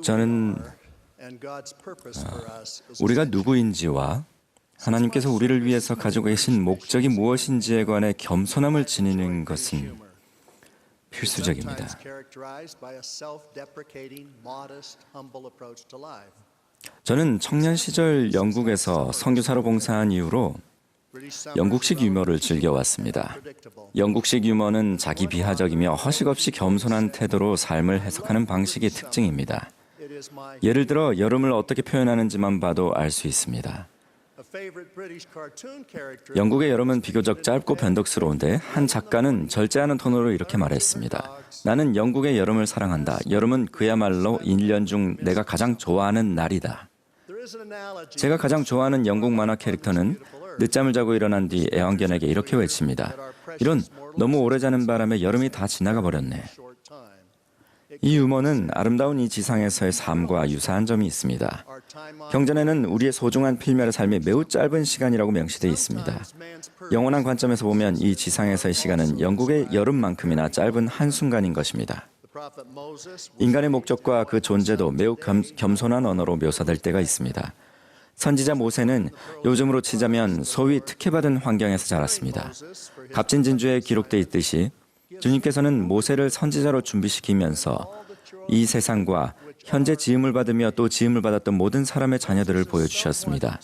저는 우리가 누구인지와 하나님께서 우리를 위해서 가지고 계신 목적이 무엇인지에 관해 겸손함을 지니는 것은 필수적입니다. 저는 청년 시절 영국에서 선교사로 봉사한 이후로 영국식 유머를 즐겨왔습니다. 영국식 유머는 자기 비하적이며 허식 없이 겸손한 태도로 삶을 해석하는 방식이 특징입니다. 예를 들어 여름을 어떻게 표현하는지만 봐도 알 수 있습니다. 영국의 여름은 비교적 짧고 변덕스러운데 한 작가는 절제하는 톤으로 이렇게 말했습니다. 나는 영국의 여름을 사랑한다. 여름은 그야말로 1년 중 내가 가장 좋아하는 날이다. 제가 가장 좋아하는 영국 만화 캐릭터는 늦잠을 자고 일어난 뒤 애완견에게 이렇게 외칩니다. 이런 너무 오래 자는 바람에 여름이 다 지나가 버렸네. 이 유머는 아름다운 이 지상에서의 삶과 유사한 점이 있습니다. 경전에는 우리의 소중한 필멸의 삶이 매우 짧은 시간이라고 명시되어 있습니다. 영원한 관점에서 보면 이 지상에서의 시간은 영국의 여름만큼이나 짧은 한순간인 것입니다. 인간의 목적과 그 존재도 매우 겸손한 언어로 묘사될 때가 있습니다. 선지자 모세는 요즘으로 치자면 소위 특혜받은 환경에서 자랐습니다. 갑진진주에 기록되어 있듯이 주님께서는 모세를 선지자로 준비시키면서 이 세상과 현재 지음을 받으며 또 지음을 받았던 모든 사람의 자녀들을 보여주셨습니다.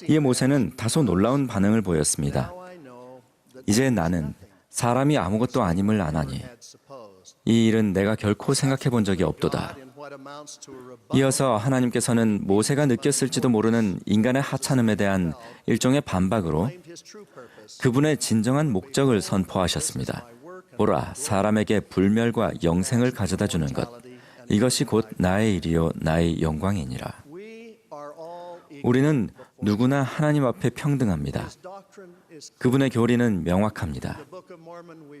이에 모세는 다소 놀라운 반응을 보였습니다. 이제 나는 사람이 아무것도 아님을 아나니 이 일은 내가 결코 생각해 본 적이 없도다. 이어서 하나님께서는 모세가 느꼈을지도 모르는 인간의 하찮음에 대한 일종의 반박으로 그분의 진정한 목적을 선포하셨습니다. 보라, 사람에게 불멸과 영생을 가져다 주는 것. 이것이 곧 나의 일이요 나의 영광이니라. 우리는 누구나 하나님 앞에 평등합니다. 그분의 교리는 명확합니다.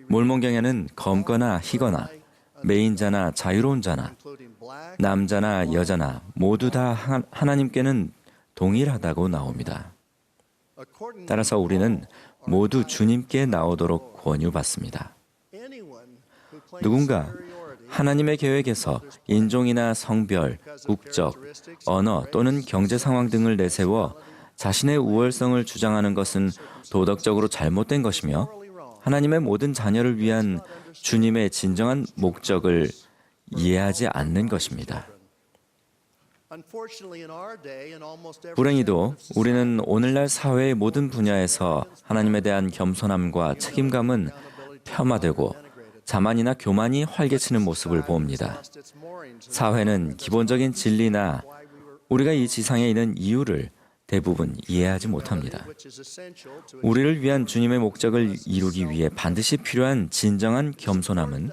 몰몬경에는 검거나 희거나 매인자나 자유로운 자나 남자나 여자나 모두 다 하나님께는 동일하다고 나옵니다. 따라서 우리는 모두 주님께 나오도록 권유받습니다. 누군가 하나님의 계획에서 인종이나 성별, 국적, 언어 또는 경제 상황 등을 내세워 자신의 우월성을 주장하는 것은 도덕적으로 잘못된 것이며 하나님의 모든 자녀를 위한 주님의 진정한 목적을 이해하지 않는 것입니다. 불행히도 우리는 오늘날 사회의 모든 분야에서 하나님에 대한 겸손함과 책임감은 폄하되고 자만이나 교만이 활개치는 모습을 봅니다. 사회는 기본적인 진리나 우리가 이 지상에 있는 이유를 대부분 이해하지 못합니다. 우리를 위한 주님의 목적을 이루기 위해 반드시 필요한 진정한 겸손함은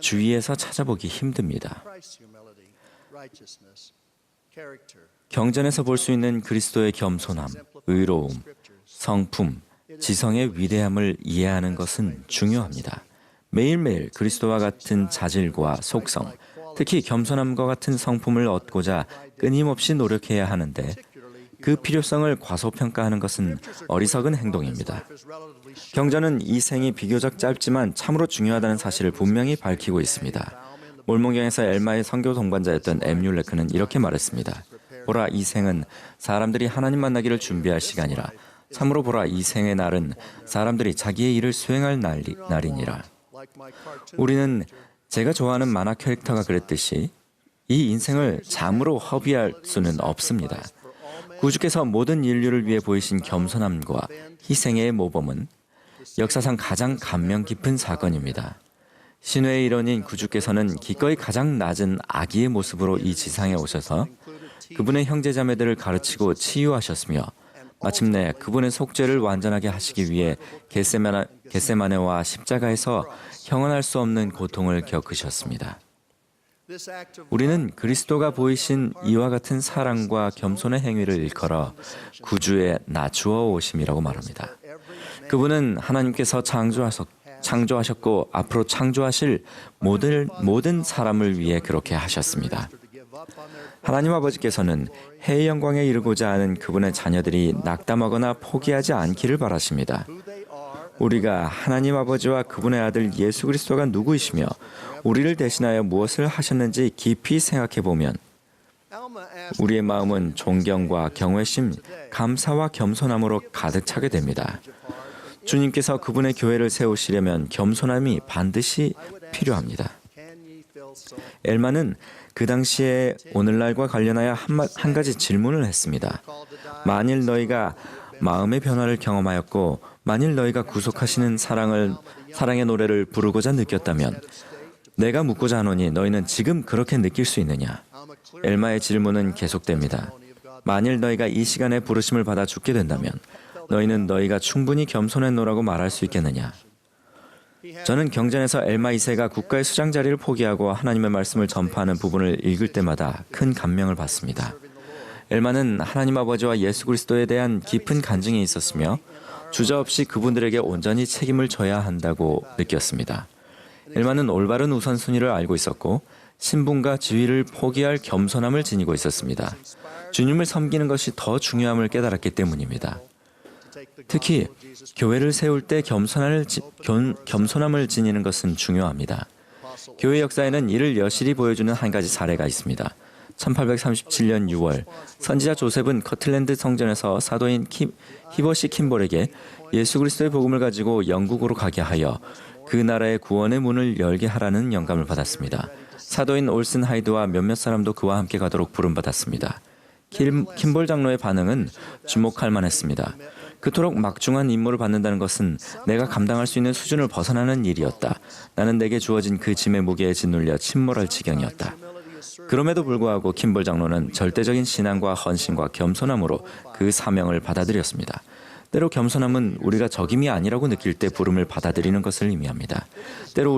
주위에서 찾아보기 힘듭니다. 경전에서 볼 수 있는 그리스도의 겸손함, 의로움, 성품, 지성의 위대함을 이해하는 것은 중요합니다. 매일매일 그리스도와 같은 자질과 속성, 특히 겸손함과 같은 성품을 얻고자 끊임없이 노력해야 하는데 그 필요성을 과소평가하는 것은 어리석은 행동입니다. 경전은 이 생이 비교적 짧지만 참으로 중요하다는 사실을 분명히 밝히고 있습니다. 몰몬경에서 엘마의 선교 동반자였던 엠뮬레크는 이렇게 말했습니다. 보라, 이 생은 사람들이 하나님 만나기를 준비할 시간이라. 참으로 보라, 이 생의 날은 사람들이 자기의 일을 수행할 날이니라. 우리는 제가 좋아하는 만화 캐릭터가 그랬듯이 이 인생을 잠으로 허비할 수는 없습니다. 구주께서 모든 인류를 위해 보이신 겸손함과 희생의 모범은 역사상 가장 감명 깊은 사건입니다. 신화의 일원인 구주께서는 기꺼이 가장 낮은 아기의 모습으로 이 지상에 오셔서 그분의 형제자매들을 가르치고 치유하셨으며 마침내 그분의 속죄를 완전하게 하시기 위해 겟세마네와 십자가에서 형언할 수 없는 고통을 겪으셨습니다. 우리는 그리스도가 보이신 이와 같은 사랑과 겸손의 행위를 일컬어 구주의 낮추어 오심이라고 말합니다. 그분은 하나님께서 창조하셨고 앞으로 창조하실 모든 사람을 위해 그렇게 하셨습니다. 하나님 아버지께서는 해의 영광에 이르고자 하는 그분의 자녀들이 낙담하거나 포기하지 않기를 바라십니다. 우리가 하나님 아버지와 그분의 아들 예수 그리스도가 누구이시며 우리를 대신하여 무엇을 하셨는지 깊이 생각해 보면 우리의 마음은 존경과 경외심, 감사와 겸손함으로 가득 차게 됩니다. 주님께서 그분의 교회를 세우시려면 겸손함이 반드시 필요합니다. 엘마는 그 당시에 오늘날과 관련하여 한 가지 질문을 했습니다. 만일 너희가 마음의 변화를 경험하였고 만일 너희가 구속하시는 사랑의 노래를 부르고자 느꼈다면 내가 묻고자 하노니 너희는 지금 그렇게 느낄 수 있느냐? 엘마의 질문은 계속됩니다. 만일 너희가 이 시간에 부르심을 받아 죽게 된다면 너희는 너희가 충분히 겸손했노라고 말할 수 있겠느냐? 저는 경전에서 엘마 2세가 국가의 수장 자리를 포기하고 하나님의 말씀을 전파하는 부분을 읽을 때마다 큰 감명을 받습니다. 엘마는 하나님 아버지와 예수 그리스도에 대한 깊은 간증이 있었으며 주저없이 그분들에게 온전히 책임을 져야 한다고 느꼈습니다. 엘마는 올바른 우선순위를 알고 있었고 신분과 지위를 포기할 겸손함을 지니고 있었습니다. 주님을 섬기는 것이 더 중요함을 깨달았기 때문입니다. 특히 교회를 세울 때 겸손함을 지니는 것은 중요합니다. 교회 역사에는 이를 여실히 보여주는 한 가지 사례가 있습니다. 1837년 6월 선지자 조셉은 커틀랜드 성전에서 사도인 히버시 킴볼에게 예수 그리스도의 복음을 가지고 영국으로 가게 하여 그 나라의 구원의 문을 열게 하라는 영감을 받았습니다. 사도인 올슨 하이드와 몇몇 사람도 그와 함께 가도록 부름받았습니다. 킴볼 장로의 반응은 주목할 만했습니다. 그토록 막중한 임무를 받는다는 것은 내가 감당할 수 있는 수준을 벗어나는 일이었다. 나는 내게 주어진 그 짐의 무게에 짓눌려 침몰할 지경이었다. 그럼에도 불구하고 킴볼 장로는 절대적인 신앙과 헌신과 겸손함으로 그 사명을 받아들였습니다. 때로 겸손함은 우리가 적임이 아니라고 느낄 때 부름을 받아들이는 것을 의미합니다. 때로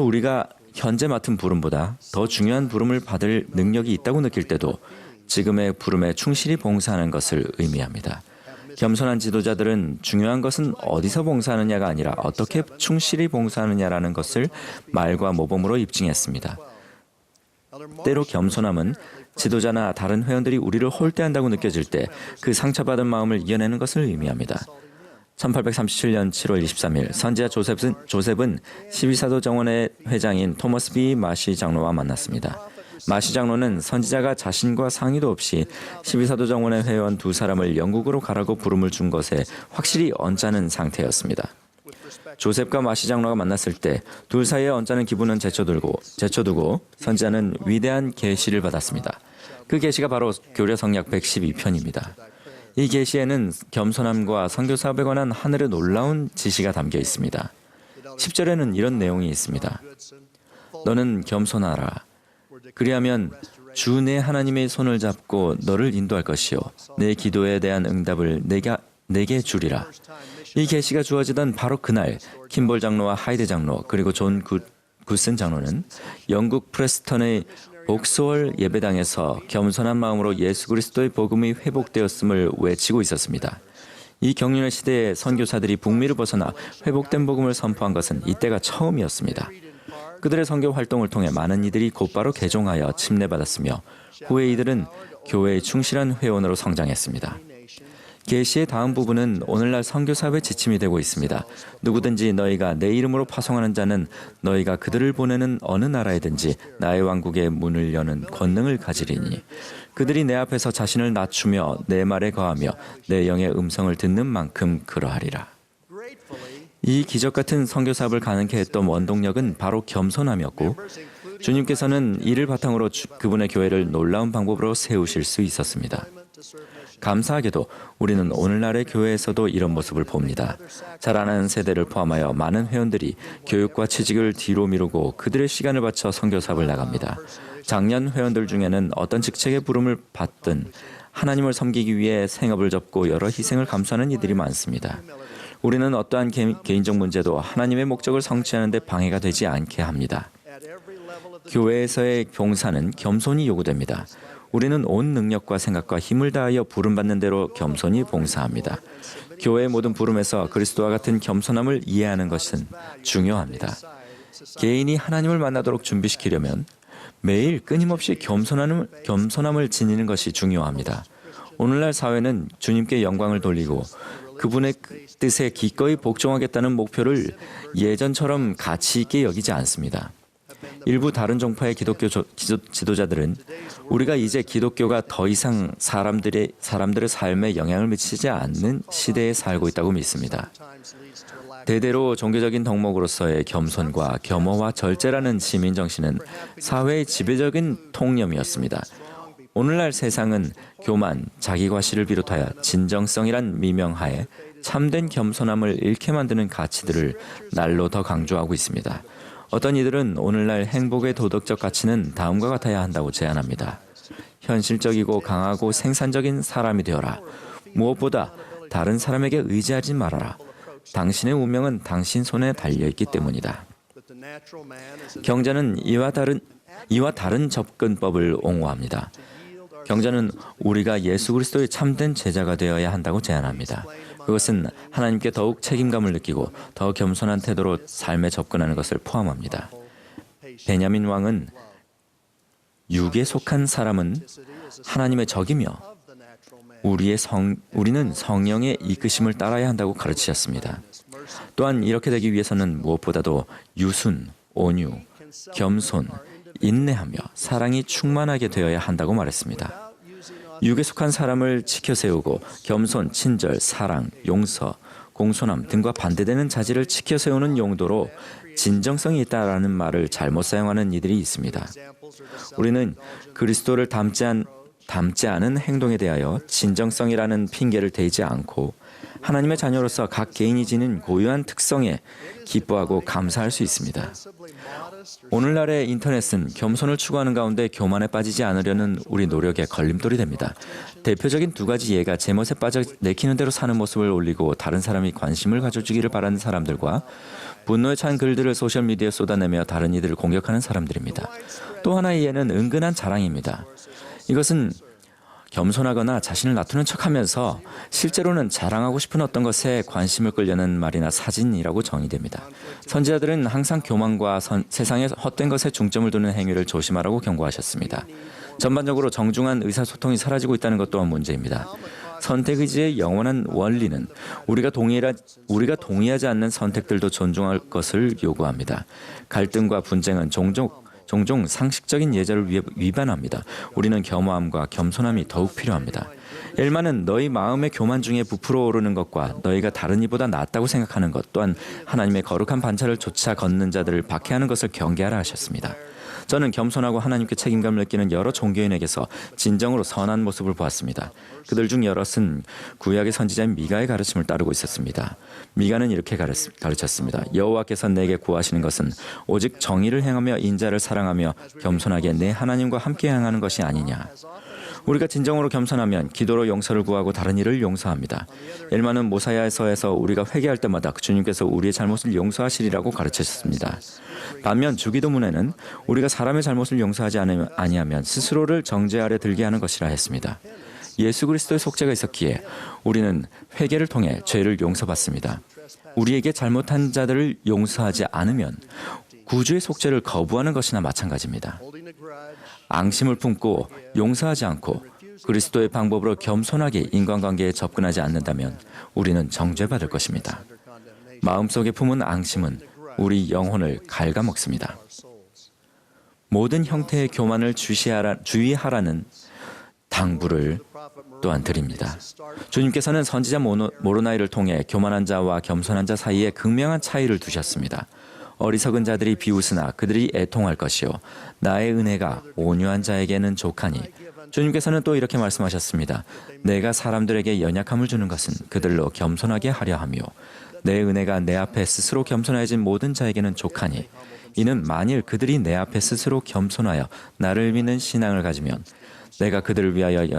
우리가 현재 맡은 부름보다 더 중요한 부름을 받을 능력이 있다고 느낄 때도 지금의 부름에 충실히 봉사하는 것을 의미합니다. 겸손한 지도자들은 중요한 것은 어디서 봉사하느냐가 아니라 어떻게 충실히 봉사하느냐라는 것을 말과 모범으로 입증했습니다. 때로 겸손함은 지도자나 다른 회원들이 우리를 홀대한다고 느껴질 때 그 상처받은 마음을 이겨내는 것을 의미합니다. 1837년 7월 23일 선지자 조셉은 12사도 정원의 회장인 토머스 B. 마시 장로와 만났습니다. 마시 장로는 선지자가 자신과 상의도 없이 12사도 정원의 회원 두 사람을 영국으로 가라고 부름을 준 것에 확실히 언짢은 상태였습니다. 조셉과 마시 장로가 만났을 때 둘 사이의 언짢은 기분은 제쳐두고 선지자는 위대한 계시를 받았습니다. 그 계시가 바로 교려 성약 112편입니다. 이 계시에는 겸손함과 선교 사업에 관한 하늘의 놀라운 지시가 담겨 있습니다. 10절에는 이런 내용이 있습니다. 너는 겸손하라. 그리하면 주 내 하나님의 손을 잡고 너를 인도할 것이요 내 기도에 대한 응답을 내게 주리라. 이 계시가 주어지던 바로 그날 킴볼 장로와 하이드 장로 그리고 존 굿슨 장로는 영국 프레스턴의 복스월 예배당에서 겸손한 마음으로 예수 그리스도의 복음이 회복되었음을 외치고 있었습니다. 이 경륜의 시대에 선교사들이 북미를 벗어나 회복된 복음을 선포한 것은 이때가 처음이었습니다. 그들의 선교 활동을 통해 많은 이들이 곧바로 개종하여 침례받았으며 후에 이들은 교회의 충실한 회원으로 성장했습니다. 계시의 다음 부분은 오늘날 선교사업의 지침이 되고 있습니다. 누구든지 너희가 내 이름으로 파송하는 자는 너희가 그들을 보내는 어느 나라에든지 나의 왕국의 문을 여는 권능을 가지리니 그들이 내 앞에서 자신을 낮추며 내 말에 거하며 내 영의 음성을 듣는 만큼 그러하리라. 이 기적 같은 선교사업을 가능케 했던 원동력은 바로 겸손함이었고 주님께서는 이를 바탕으로 그분의 교회를 놀라운 방법으로 세우실 수 있었습니다. 감사하게도 우리는 오늘날의 교회에서도 이런 모습을 봅니다. 자라나는 세대를 포함하여 많은 회원들이 교육과 취직을 뒤로 미루고 그들의 시간을 바쳐 선교 사업을 나갑니다. 작년 회원들 중에는 어떤 직책의 부름을 받든 하나님을 섬기기 위해 생업을 접고 여러 희생을 감수하는 이들이 많습니다. 우리는 어떠한 개인적 문제도 하나님의 목적을 성취하는 데 방해가 되지 않게 합니다. 교회에서의 봉사는 겸손이 요구됩니다. 우리는 온 능력과 생각과 힘을 다하여 부름받는 대로 겸손히 봉사합니다. 교회의 모든 부름에서 그리스도와 같은 겸손함을 이해하는 것은 중요합니다. 개인이 하나님을 만나도록 준비시키려면 매일 끊임없이 겸손함을 지니는 것이 중요합니다. 오늘날 사회는 주님께 영광을 돌리고 그분의 뜻에 기꺼이 복종하겠다는 목표를 예전처럼 가치 있게 여기지 않습니다. 일부 다른 종파의 기독교 지도자들은 우리가 이제 기독교가 더 이상 사람들의 삶에 영향을 미치지 않는 시대에 살고 있다고 믿습니다. 대대로 종교적인 덕목으로서의 겸손과 겸허와 절제라는 시민 정신은 사회의 지배적인 통념이었습니다. 오늘날 세상은 교만, 자기과시를 비롯하여 진정성이란 미명하에 참된 겸손함을 잃게 만드는 가치들을 날로 더 강조하고 있습니다. 어떤 이들은 오늘날 행복의 도덕적 가치는 다음과 같아야 한다고 제안합니다. 현실적이고 강하고 생산적인 사람이 되어라. 무엇보다 다른 사람에게 의지하지 말아라. 당신의 운명은 당신 손에 달려있기 때문이다. 경자는 이와 다른 접근법을 옹호합니다. 경자는 우리가 예수 그리스도의 참된 제자가 되어야 한다고 제안합니다. 그것은 하나님께 더욱 책임감을 느끼고 더 겸손한 태도로 삶에 접근하는 것을 포함합니다. 베냐민 왕은 육에 속한 사람은 하나님의 적이며 우리는 성령의 이끄심을 따라야 한다고 가르치셨습니다. 또한 이렇게 되기 위해서는 무엇보다도 유순, 온유, 겸손, 인내하며 사랑이 충만하게 되어야 한다고 말했습니다. 육에 속한 사람을 지켜세우고 겸손, 친절, 사랑, 용서, 공손함 등과 반대되는 자질을 지켜세우는 용도로 진정성이 있다라는 말을 잘못 사용하는 이들이 있습니다. 우리는 그리스도를 닮지 않은 행동에 대하여 진정성이라는 핑계를 대지 않고 하나님의 자녀로서 각 개인이 지닌 고유한 특성에 기뻐하고 감사할 수 있습니다. 오늘날의 인터넷은 겸손을 추구하는 가운데 교만에 빠지지 않으려는 우리 노력의 걸림돌이 됩니다. 대표적인 두 가지 예가 제멋에 빠져 내키는 대로 사는 모습을 올리고 다른 사람이 관심을 가져주기를 바라는 사람들과 분노에 찬 글들을 소셜미디어에 쏟아내며 다른 이들을 공격하는 사람들입니다. 또 하나의 예는 은근한 자랑입니다. 이것은 겸손하거나 자신을 낮추는 척하면서 실제로는 자랑하고 싶은 어떤 것에 관심을 끌려는 말이나 사진이라고 정의됩니다. 선지자들은 항상 교만과 세상의 헛된 것에 중점을 두는 행위를 조심하라고 경고하셨습니다. 전반적으로 정중한 의사소통이 사라지고 있다는 것 또한 문제입니다. 선택의지의 영원한 원리는 우리가 동의하지 않는 선택들도 존중할 것을 요구합니다. 갈등과 분쟁은 종종 상식적인 예절을 위반합니다. 우리는 겸허함과 겸손함이 더욱 필요합니다. 엘마는 너희 마음의 교만 중에 부풀어 오르는 것과 너희가 다른 이보다 낫다고 생각하는 것 또한 하나님의 거룩한 반차를 쫓아 걷는 자들을 박해하는 것을 경계하라 하셨습니다. 저는 겸손하고 하나님께 책임감을 느끼는 여러 종교인에게서 진정으로 선한 모습을 보았습니다. 그들 중 여럿은 구약의 선지자인 미가의 가르침을 따르고 있었습니다. 미가는 이렇게 가르쳤습니다. 여호와께서 내게 구하시는 것은 오직 정의를 행하며 인자를 사랑하며 겸손하게 내 하나님과 함께 행하는 것이 아니냐. 우리가 진정으로 겸손하면 기도로 용서를 구하고 다른 이를 용서합니다. 엘마는 모사야서에서 우리가 회개할 때마다 주님께서 우리의 잘못을 용서하시리라고 가르치셨습니다. 반면 주기도문에는 우리가 사람의 잘못을 용서하지 아니하면 스스로를 정죄 아래 들게 하는 것이라 했습니다. 예수 그리스도의 속죄가 있었기에 우리는 회개를 통해 죄를 용서받습니다. 우리에게 잘못한 자들을 용서하지 않으면 구주의 속죄를 거부하는 것이나 마찬가지입니다. 앙심을 품고 용서하지 않고 그리스도의 방법으로 겸손하게 인간관계에 접근하지 않는다면 우리는 정죄받을 것입니다. 마음속에 품은 앙심은 우리 영혼을 갉아먹습니다. 모든 형태의 교만을 주의하라는 당부를 또한 드립니다. 주님께서는 선지자 모로나이를 통해 교만한 자와 겸손한 자 사이에 극명한 차이를 두셨습니다. 어리석은 자들이 비웃으나 그들이 애통할 것이요 나의 은혜가 온유한 자에게는 족하니. 주님께서는 또 이렇게 말씀하셨습니다. 내가 사람들에게 연약함을 주는 것은 그들로 겸손하게 하려 하며 내 은혜가 내 앞에 스스로 겸손해진 모든 자에게는 족하니. 이는 만일 그들이 내 앞에 스스로 겸손하여 나를 믿는 신앙을 가지면 내가 그들을 위하여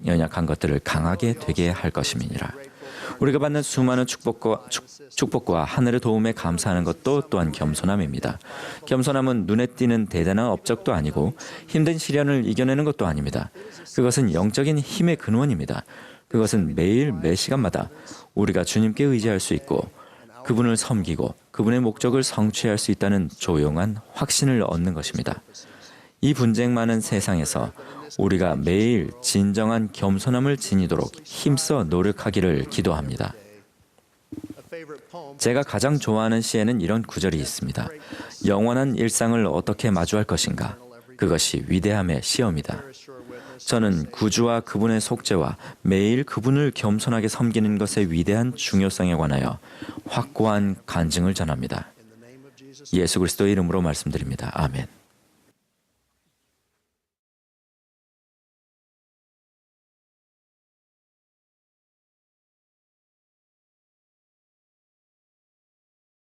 연약한 것들을 강하게 되게 할 것임이니라. 우리가 받는 수많은 축복과 하늘의 도움에 감사하는 것도 또한 겸손함입니다. 겸손함은 눈에 띄는 대단한 업적도 아니고 힘든 시련을 이겨내는 것도 아닙니다. 그것은 영적인 힘의 근원입니다. 그것은 매일 매 시간마다 우리가 주님께 의지할 수 있고 그분을 섬기고 그분의 목적을 성취할 수 있다는 조용한 확신을 얻는 것입니다. 이 분쟁 많은 세상에서 우리가 매일 진정한 겸손함을 지니도록 힘써 노력하기를 기도합니다. 제가 가장 좋아하는 시에는 이런 구절이 있습니다. 영원한 일상을 어떻게 마주할 것인가? 그것이 위대함의 시험이다. 저는 구주와 그분의 속죄와 매일 그분을 겸손하게 섬기는 것의 위대한 중요성에 관하여 확고한 간증을 전합니다. 예수 그리스도의 이름으로 말씀드립니다. 아멘.